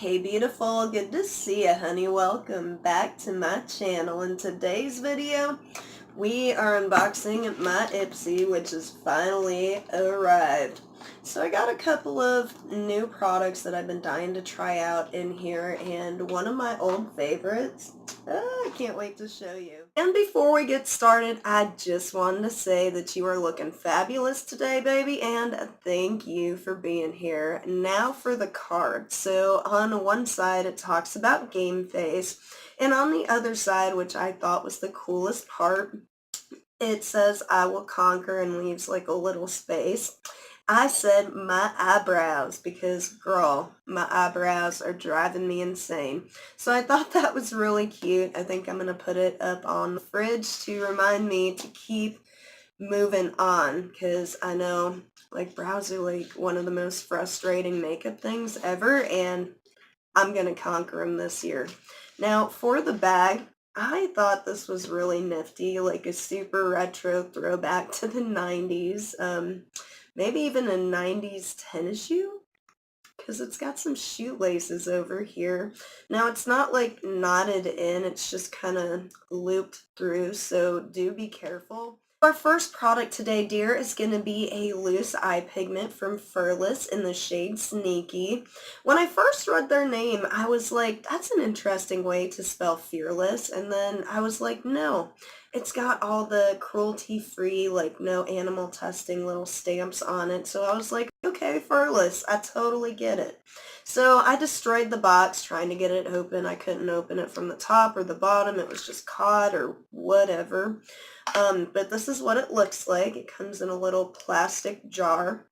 Hey beautiful, good to see you honey. Welcome back to my channel. In today's video, we are unboxing my Ipsy, which has finally arrived. So I got a couple of new products that I've been dying to try out in here, and one of my old favorites. I can't wait to show you. And before we get started, I just wanted to say that you are looking fabulous today, baby, and thank you for being here. Now for the card. So on one side, it talks about game face, and on the other side, which I thought was the coolest part, it says I will conquer and leaves like a little space. I said my eyebrows because, girl, my eyebrows are driving me insane. So I thought that was really cute. I think I'm going to put it up on the fridge to remind me to keep moving on, because I know like brows are like one of the most frustrating makeup things ever, and I'm going to conquer them this year. Now for the bag, I thought this was really nifty, like a super retro throwback to the 90s. Maybe even a 90s tennis shoe, because it's got some shoelaces over here. Now it's not like knotted in, it's just kind of looped through, so do be careful. Our first product today, dear, is going to be a loose eye pigment from Furless in the shade Sneaky. When I first read their name, I was like, that's an interesting way to spell fearless, and then I was like, no. It's got all the cruelty-free, like no animal testing little stamps on it. So I was like, okay, Furless, I totally get it. So I destroyed the box trying to get it open. I couldn't open it from the top or the bottom. It was just caught or whatever. But this is what it looks like. It comes in a little plastic jar,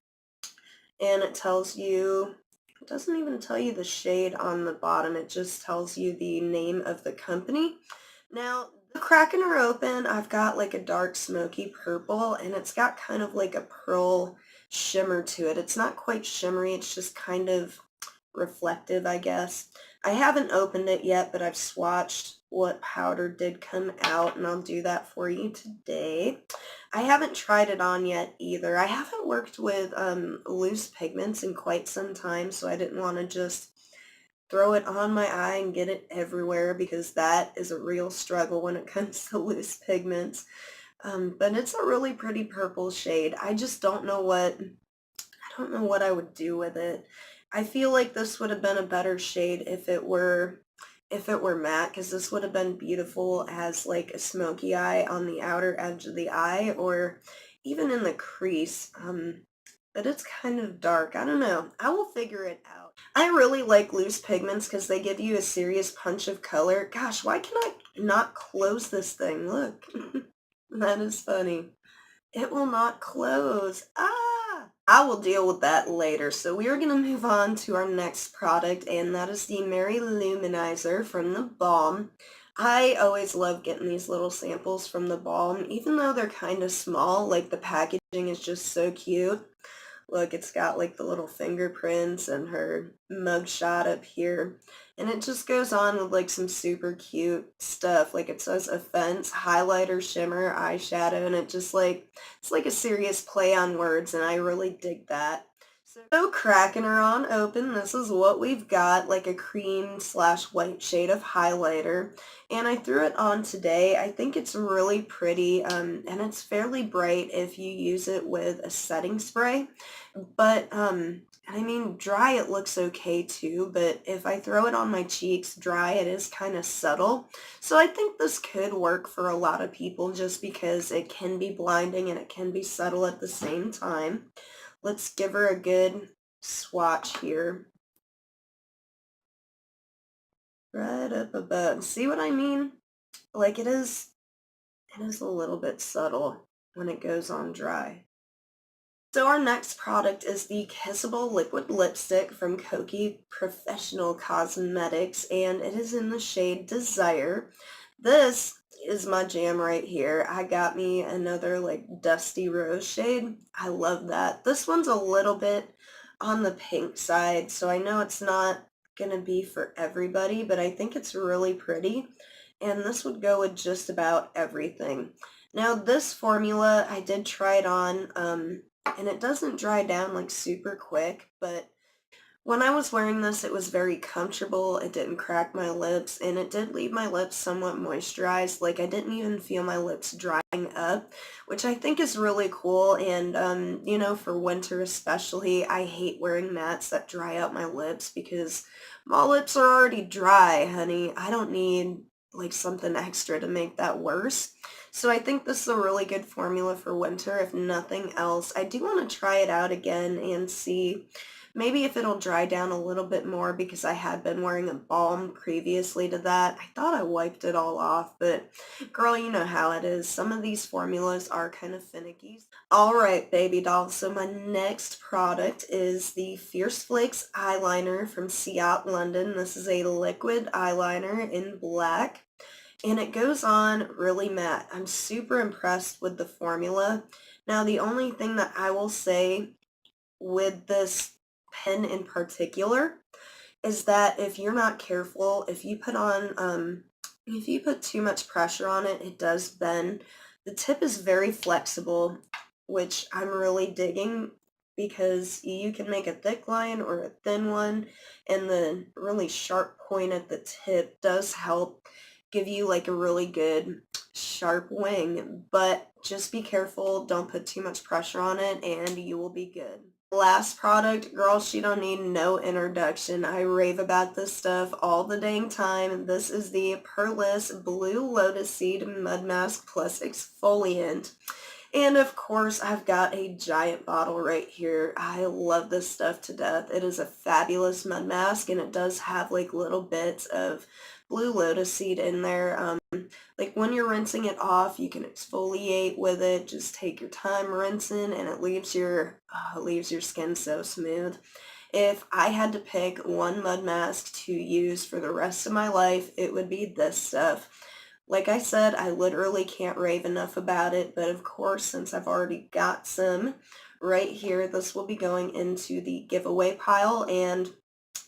and it tells you, it doesn't even tell you the shade on the bottom. It just tells you the name of the company. Now, cracking her open, I've got like a dark smoky purple, and it's got kind of like a pearl shimmer to it. It's not quite shimmery, it's just kind of reflective, I guess. I haven't opened it yet, but I've swatched what powder did come out, and I'll do that for you today. I haven't tried it on yet either. I haven't worked with loose pigments in quite some time, so I didn't want to just throw it on my eye and get it everywhere, because that is a real struggle when it comes to loose pigments. But it's a really pretty purple shade. I just don't know what I would do with it. I feel like this would have been a better shade if it were matte, because this would have been beautiful as like a smoky eye on the outer edge of the eye, or even in the crease. But it's kind of dark. I don't know. I will figure it out. I really like loose pigments because they give you a serious punch of color. Gosh, why can I not close this thing? Look. That is funny. It will not close. I will deal with that later. So we are going to move on to our next product, and that is the Mary Luminizer from the Balm. I always love getting these little samples from the Balm, even though they're kind of small. Like, the packaging is just so cute. Look, it's got like the little fingerprints and her mugshot up here. And it just goes on with like some super cute stuff. Like, it says Offense, highlighter, shimmer, eyeshadow, and it's like a serious play on words, and I really dig that. So cracking her on open, this is what we've got, like a cream / white shade of highlighter, and I threw it on today. I think it's really pretty, and it's fairly bright if you use it with a setting spray, but I mean, dry it looks okay too, but if I throw it on my cheeks dry, it is kind of subtle. So I think this could work for a lot of people just because it can be blinding and it can be subtle at the same time. Let's give her a good swatch here. Right up above. See what I mean? Like, it is a little bit subtle when it goes on dry. So our next product is the Kissable Liquid Lipstick from Kokie Professional Cosmetics, and it is in the shade Desire. This is my jam right here. I got me another like dusty rose shade. I love that. This one's a little bit on the pink side, so I know it's not gonna be for everybody, but I think it's really pretty, and this would go with just about everything. Now this formula, I did try it on, and it doesn't dry down like super quick, but When I was wearing this, it was very comfortable, it didn't crack my lips, and it did leave my lips somewhat moisturized. Like, I didn't even feel my lips drying up, which I think is really cool, and, you know, for winter especially, I hate wearing mats that dry out my lips because my lips are already dry, honey. I don't need, like, something extra to make that worse. So I think this is a really good formula for winter, if nothing else. I do want to try it out again and see maybe if it'll dry down a little bit more because I had been wearing a balm previously to that. I thought I wiped it all off, but girl, you know how it is. Some of these formulas are kind of finicky. All right, baby doll. So my next product is the Fierce Flakes eyeliner from Ciat London. This is a liquid eyeliner in black, and it goes on really matte. I'm super impressed with the formula. Now, the only thing that I will say with this pen in particular is that if you're not careful, if you put too much pressure on it, it does bend. The tip is very flexible, which I'm really digging because you can make a thick line or a thin one, and the really sharp point at the tip does help give you like a really good sharp wing, but just be careful, don't put too much pressure on it, and you will be good. Last product, girl, she don't need no introduction. I rave about this stuff all the dang time. This is the Perlis Blue Lotus Seed Mud Mask Plus Exfoliant. And of course, I've got a giant bottle right here. I love this stuff to death. It is a fabulous mud mask, and it does have like little bits of blue lotus seed in there. Like when you're rinsing it off, you can exfoliate with it. Just take your time rinsing, and it leaves your skin so smooth. If I had to pick one mud mask to use for the rest of my life, it would be this stuff. Like I said, I literally can't rave enough about it, but of course, since I've already got some right here, this will be going into the giveaway pile, and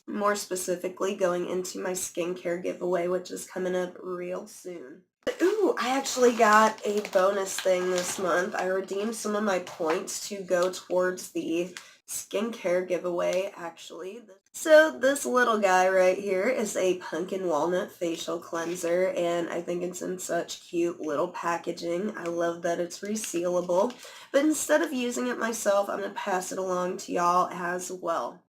more specifically going into my skincare giveaway, which is coming up real soon. Ooh, I actually got a bonus thing this month. I redeemed some of my points to go towards the skincare giveaway, actually. So this little guy right here is a pumpkin walnut facial cleanser, and I think it's in such cute little packaging. I love that it's resealable, but instead of using it myself, I'm going to pass it along to y'all as well.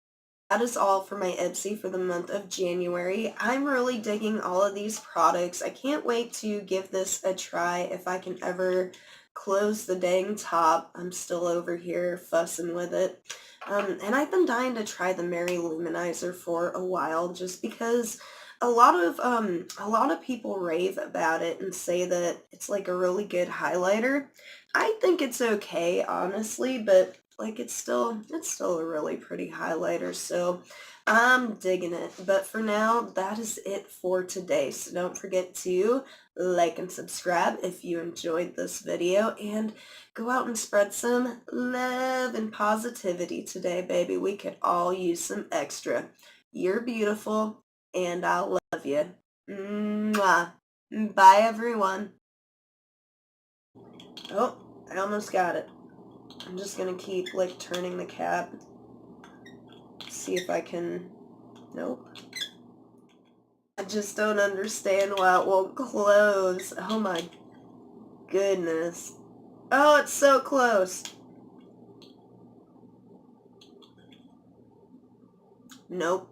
That is all for my Ipsy for the month of January. I'm really digging all of these products. I can't wait to give this a try if I can ever close the dang top. I'm still over here fussing with it. And I've been dying to try the Mary Luminizer for a while just because a lot of people rave about it and say that it's like a really good highlighter. I think it's okay, honestly, but like it's still a really pretty highlighter, so I'm digging it. But for now, that is it for today. So don't forget to like and subscribe if you enjoyed this video, and go out and spread some love and positivity today, baby. We could all use some extra. You're beautiful, and I love you. Mwah. Bye, everyone. Oh, I almost got it. I'm just gonna keep like turning the cap. See if I can. Nope. I just don't understand why it won't close. Oh my goodness. Oh, it's so close. Nope.